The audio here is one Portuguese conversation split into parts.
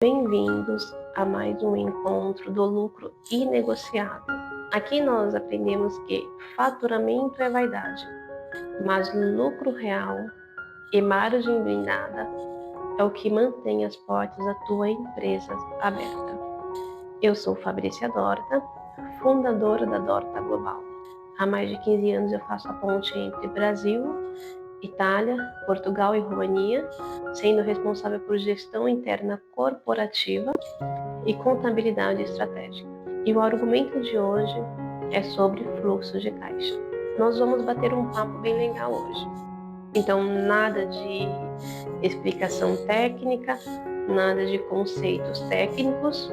Bem-vindos a mais um encontro do lucro inegociável. Aqui nós aprendemos que faturamento é vaidade, mas lucro real e margem blindada é o que mantém as portas da tua empresa aberta. Eu sou Fabrícia Dorta, fundadora da Dorta Global. Há mais de 15 anos eu faço a ponte entre Brasil, Itália, Portugal e România, sendo responsável por gestão interna corporativa e contabilidade estratégica. E o argumento de hoje é sobre fluxo de caixa. Nós vamos bater um papo bem legal hoje. Então, nada de explicação técnica, nada de conceitos técnicos,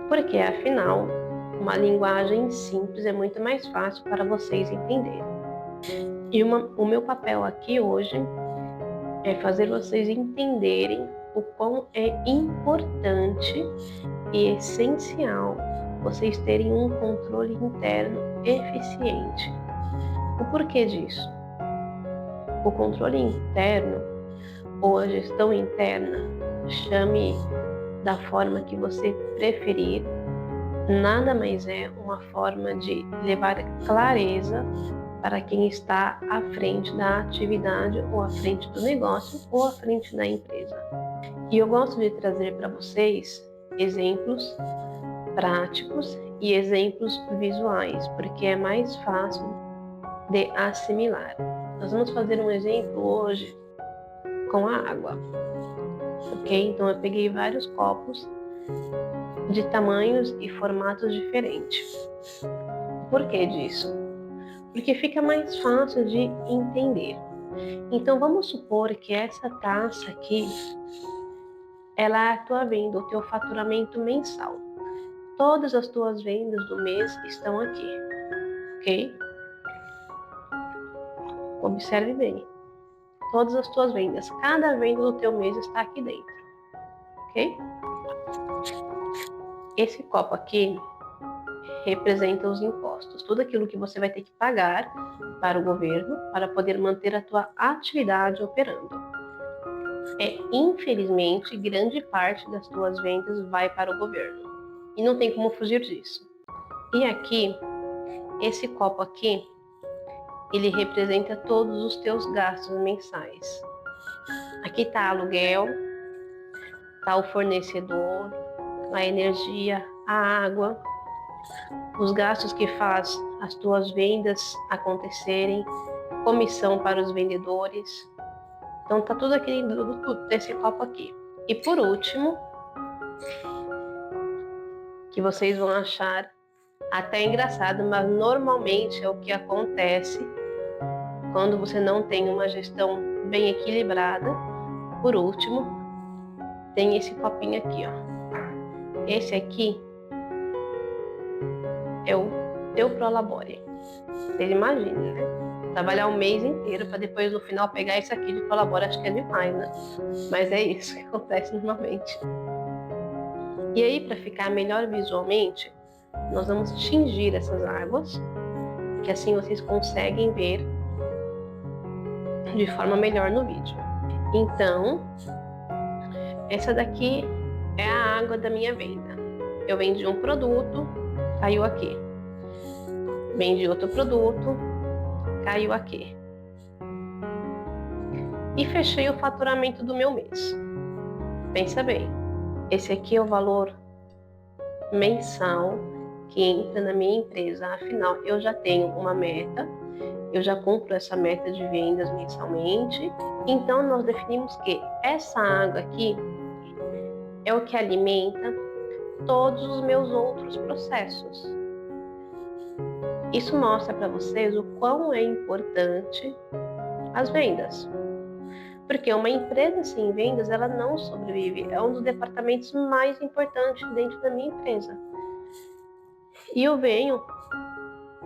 porque afinal, uma linguagem simples é muito mais fácil para vocês entenderem. E o meu papel aqui hoje é fazer vocês entenderem o quão é importante e essencial vocês terem um controle interno eficiente. O porquê disso? O controle interno ou a gestão interna, chame da forma que você preferir, nada mais é uma forma de levar clareza para quem está à frente da atividade ou à frente do negócio ou à frente da empresa. E eu gosto de trazer para vocês exemplos práticos e exemplos visuais, porque é mais fácil de assimilar. Nós vamos fazer um exemplo hoje com a água, ok? Então eu peguei vários copos de tamanhos e formatos diferentes. Por que disso? Porque fica mais fácil de entender. Então vamos supor que essa taça aqui, ela é a tua venda, o teu faturamento mensal. Todas as tuas vendas do mês estão aqui, ok? Observe bem. Todas as tuas vendas, cada venda do teu mês está aqui dentro, ok? Esse copo aqui representa os impostos, tudo aquilo que você vai ter que pagar para o governo para poder manter a tua atividade operando. Infelizmente, grande parte das tuas vendas vai para o governo e não tem como fugir disso. E aqui, esse copo aqui, ele representa todos os teus gastos mensais. Aqui está aluguel, está o fornecedor, a energia, a água, os gastos que faz as tuas vendas acontecerem, comissão para os vendedores. Então tá tudo aqui desse copo aqui. E por último, que vocês vão achar até engraçado, mas normalmente é o que acontece quando você não tem uma gestão bem equilibrada. Por último, tem esse copinho aqui, ó. Esse aqui é o teu Prolabore. Vocês imaginem, né? Trabalhar um mês inteiro para depois no final pegar esse aqui de Prolabore, acho que é demais, né? Mas é isso que acontece normalmente. E aí, para ficar melhor visualmente, nós vamos tingir essas águas, que assim vocês conseguem ver de forma melhor no vídeo. Então, essa daqui é a água da minha venda. Eu vendi um produto, caiu aqui. Vendi outro produto, caiu aqui. E fechei o faturamento do meu mês. Pensa bem, esse aqui é o valor mensal que entra na minha empresa. Afinal, eu já tenho uma meta, eu já cumpro essa meta de vendas mensalmente. Então, nós definimos que essa água aqui é o que alimenta todos os meus outros processos. Isso mostra para vocês o quão é importante as vendas. Porque uma empresa sem vendas, ela não sobrevive. É um dos departamentos mais importantes dentro da minha empresa. E eu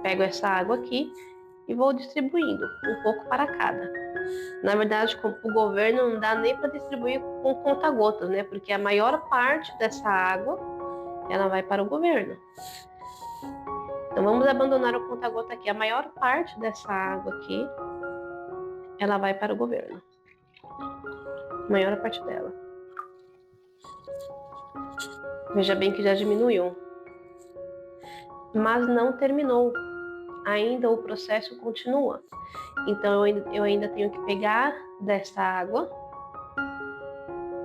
pego essa água aqui e vou distribuindo um pouco para cada. Na verdade, com o governo não dá nem para distribuir com conta-gotas, né? Porque a maior parte dessa água, ela vai para o governo. Então vamos abandonar o conta-gota aqui. A maior parte dessa água aqui, ela vai para o governo. A maior parte dela. Veja bem que já diminuiu, mas não terminou. Ainda o processo continua. Então eu ainda tenho que pegar dessa água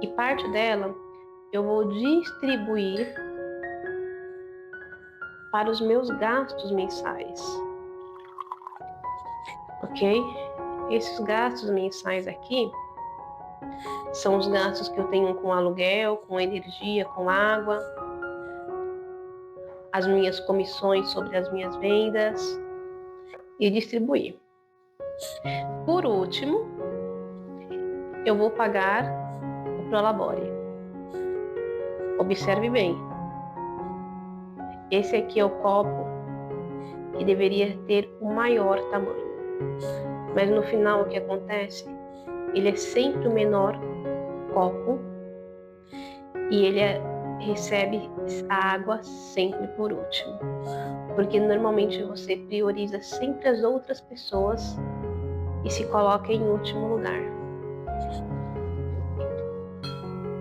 e parte dela eu vou distribuir para os meus gastos mensais, ok? Esses gastos mensais aqui são os gastos que eu tenho com aluguel, com energia, com água, as minhas comissões sobre as minhas vendas e distribuir. Por último, eu vou pagar o Prolabore. Observe bem. Esse aqui é o copo que deveria ter o maior tamanho. Mas no final o que acontece? Ele é sempre o menor copo e ele recebe a água sempre por último. Porque normalmente você prioriza sempre as outras pessoas e se coloca em último lugar.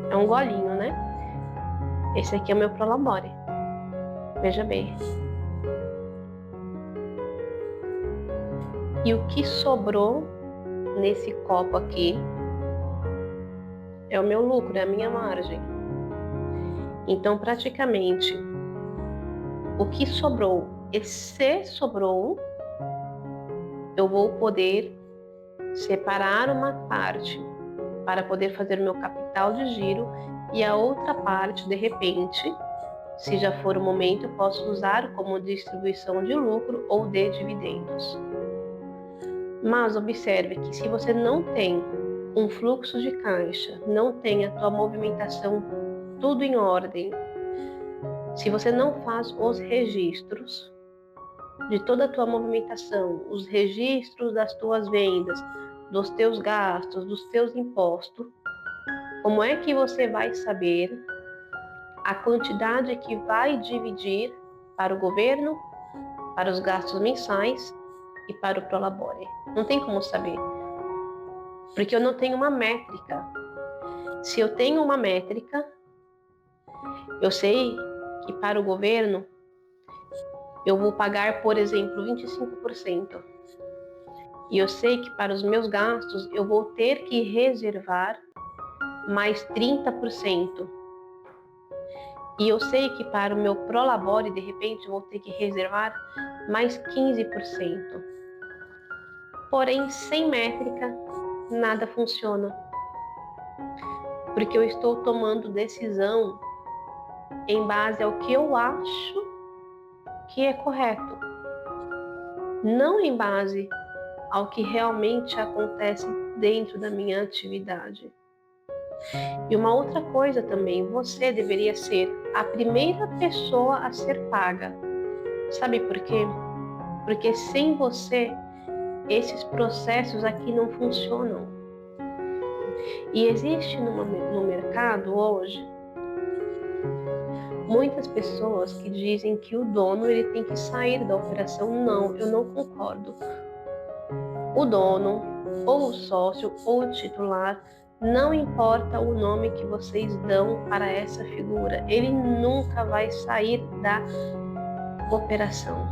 É um golinho, né? Esse aqui é o meu Prolabore. Veja bem. E o que sobrou nesse copo aqui é o meu lucro, é a minha margem. Então, praticamente, o que sobrou, e se sobrou, eu vou poder separar uma parte para poder fazer o meu capital de giro e a outra parte, de repente, se já for o momento, eu posso usar como distribuição de lucro ou de dividendos. Mas observe que se você não tem um fluxo de caixa, não tem a tua movimentação tudo em ordem, se você não faz os registros de toda a tua movimentação, os registros das tuas vendas, dos teus gastos, dos teus impostos, como é que você vai saber a quantidade que vai dividir para o governo, para os gastos mensais e para o Prolabore? Não tem como saber, porque eu não tenho uma métrica. Se eu tenho uma métrica, eu sei que para o governo eu vou pagar, por exemplo, 25%. E eu sei que para os meus gastos eu vou ter que reservar mais 30%. E eu sei que para o meu Prolabore, de repente, eu vou ter que reservar mais 15%. Porém, sem métrica, nada funciona. Porque eu estou tomando decisão em base ao que eu acho que é correto. Não em base ao que realmente acontece dentro da minha atividade. E uma outra coisa também, você deveria ser a primeira pessoa a ser paga. Sabe por quê? Porque sem você, esses processos aqui não funcionam. E existe no mercado hoje muitas pessoas que dizem que o dono ele tem que sair da operação. Não, eu não concordo. O dono, ou o sócio, ou o titular, não importa o nome que vocês dão para essa figura, ele nunca vai sair da operação.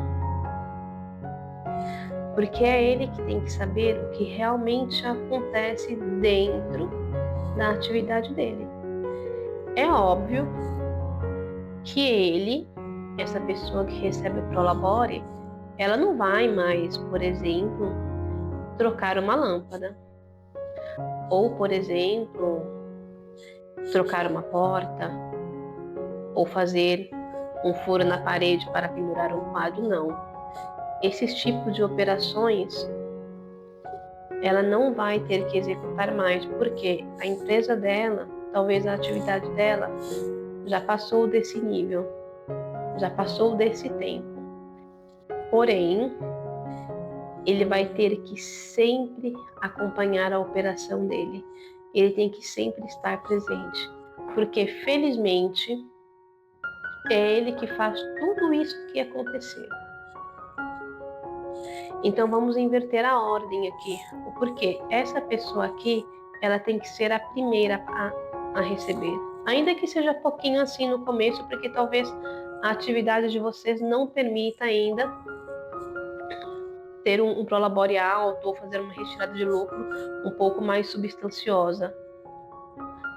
Porque é ele que tem que saber o que realmente acontece dentro da atividade dele. É óbvio que ele, essa pessoa que recebe o Prolabore, ela não vai mais, por exemplo, trocar uma lâmpada. Ou, por exemplo, trocar uma porta, ou fazer um furo na parede para pendurar um quadro, não. Esses tipos de operações, ela não vai ter que executar mais, porque a empresa dela, talvez a atividade dela, já passou desse nível, já passou desse tempo. Porém, ele vai ter que sempre acompanhar a operação dele. Ele tem que sempre estar presente, porque felizmente é ele que faz tudo isso que aconteceu. Então vamos inverter a ordem aqui. O porquê? Essa pessoa aqui, ela tem que ser a primeira a receber. Ainda que seja pouquinho assim no começo, porque talvez a atividade de vocês não permita ainda ter um prolabore alto ou fazer uma retirada de lucro um pouco mais substanciosa.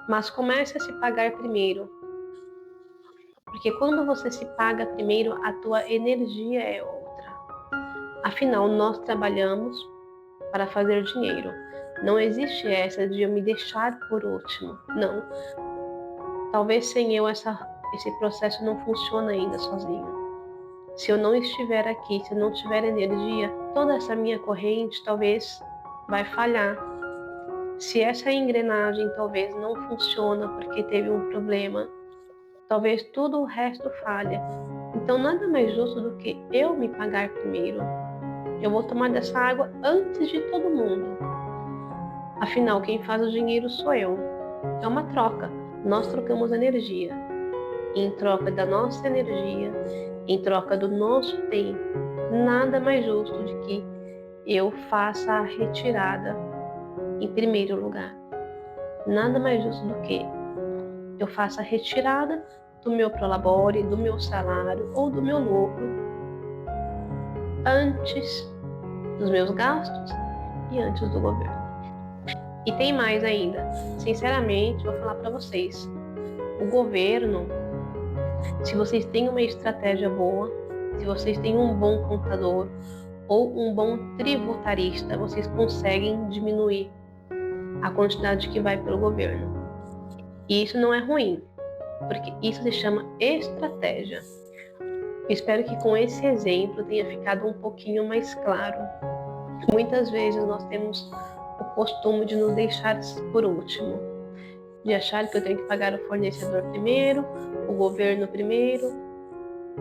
Mas comece a se pagar primeiro, porque quando você se paga primeiro, a tua energia é outra. Afinal, nós trabalhamos para fazer dinheiro. Não existe essa de eu me deixar por último. Não. Talvez sem eu esse processo não funciona ainda sozinho. Se eu não estiver aqui, se eu não tiver energia, toda essa minha corrente talvez vai falhar. Se essa engrenagem talvez não funciona porque teve um problema, talvez tudo o resto falhe. Então nada mais justo do que eu me pagar primeiro. Eu vou tomar dessa água antes de todo mundo. Afinal, quem faz o dinheiro sou eu. É uma troca. Nós trocamos energia. Em troca da nossa energia, em troca do nosso tempo, nada mais justo de que eu faça a retirada em primeiro lugar. Nada mais justo do que eu faça a retirada do meu prolabore, do meu salário ou do meu lucro antes dos meus gastos e antes do governo. E tem mais ainda. Sinceramente, vou falar para vocês. O governo, se vocês têm uma estratégia boa, se vocês têm um bom contador ou um bom tributarista, vocês conseguem diminuir a quantidade que vai para o governo. E isso não é ruim, porque isso se chama estratégia. Espero que com esse exemplo tenha ficado um pouquinho mais claro. Muitas vezes nós temos o costume de nos deixar por último, de achar que eu tenho que pagar o fornecedor primeiro, o governo primeiro,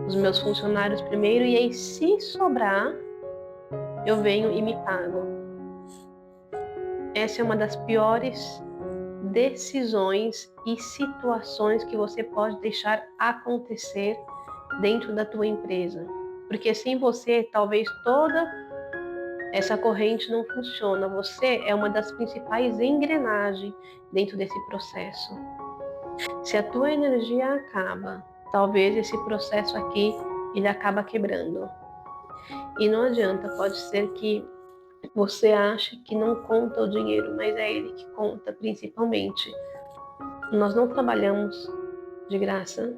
os meus funcionários primeiro, e aí se sobrar, eu venho e me pago. Essa é uma das piores decisões e situações que você pode deixar acontecer dentro da tua empresa. Porque sem você, talvez toda essa corrente não funciona. Você é uma das principais engrenagens dentro desse processo. Se a tua energia acaba, talvez esse processo aqui ele acaba quebrando. E não adianta, pode ser que você ache que não conta o dinheiro, mas é ele que conta principalmente. Nós não trabalhamos de graça,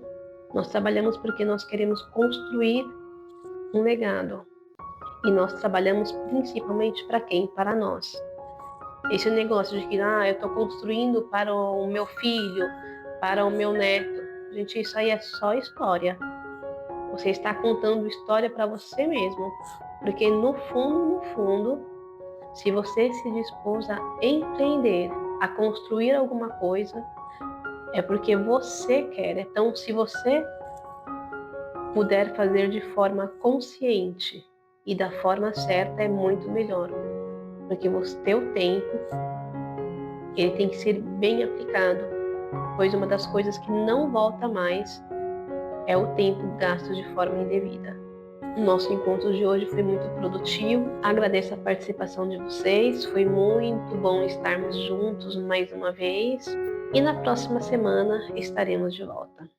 nós trabalhamos porque nós queremos construir um legado. E nós trabalhamos principalmente para quem? Para nós. Esse negócio de que eu estou construindo para o meu filho, para o meu neto. Gente, isso aí é só história. Você está contando história para você mesmo. Porque no fundo, se você se dispôs a empreender, a construir alguma coisa, é porque você quer. Então, se você puder fazer de forma consciente e da forma certa, é muito melhor. Porque o teu tempo, ele tem que ser bem aplicado, pois uma das coisas que não volta mais é o tempo gasto de forma indevida. O nosso encontro de hoje foi muito produtivo. Agradeço a participação de vocês. Foi muito bom estarmos juntos mais uma vez. E na próxima semana estaremos de volta.